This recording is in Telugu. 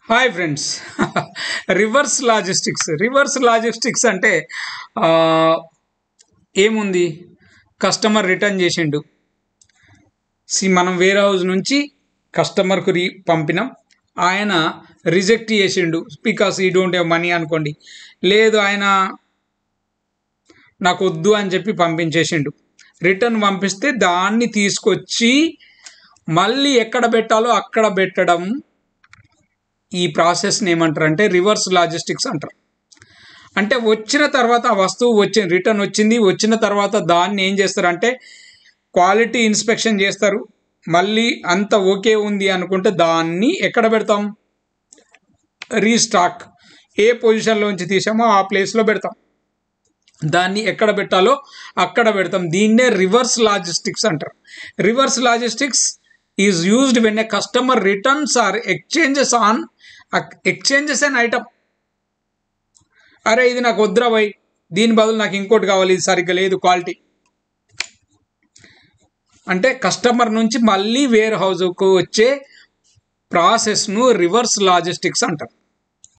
Hi friends. రివర్స్ లాజిస్టిక్స్ అంటే ఆ, ఏముంది, కస్టమర్ రిటర్న్ చేసిండు. మనం వేర్ హౌస్ నుంచి కస్టమర్కు పంపినాం, ఆయన రిజెక్ట్ చేసిండు బికాస్ ఈ డోంట్ హ్యావ్ మనీ అనుకోండి, లేదు ఆయన నాకు వద్దు అని చెప్పి పంపించేసిండు. రిటర్న్ పంపిస్తే దాన్ని తీసుకొచ్చి మళ్ళీ ఎక్కడ పెట్టాలో అక్కడ పెట్టడం, ఈ ప్రాసెస్ని ఏమంటారు అంటే రివర్స్ లాజిస్టిక్స్ అంటారు. అంటే వచ్చిన తర్వాత ఆ వస్తువు రిటర్న్ వచ్చిన తర్వాత దాన్ని ఏం చేస్తారంటే క్వాలిటీ ఇన్స్పెక్షన్ చేస్తారు. మళ్ళీ అంత ఓకే ఉంది అనుకుంటే దాన్ని ఎక్కడ పెడతాం, రీస్టాక్, ఏ పొజిషన్లోంచి తీసామో ఆ ప్లేస్లో పెడతాం. దాన్ని ఎక్కడ పెట్టాలో అక్కడ పెడతాం. దీన్నే రివర్స్ లాజిస్టిక్స్ అంటారు. Reverse logistics is used when a customer returns or exchanges an item. అరే ఇది నాకు వద్దురా భయ్, దీని బదులు నాకు ఇంకోటి కావాలి, ఇది సరిగ్గా లేదు క్వాలిటీ అంటే కస్టమర్ నుంచి మళ్ళీ వేర్ హౌస్కు వచ్చే ప్రాసెస్ను రివర్స్ లాజిస్టిక్స్ అంటారు.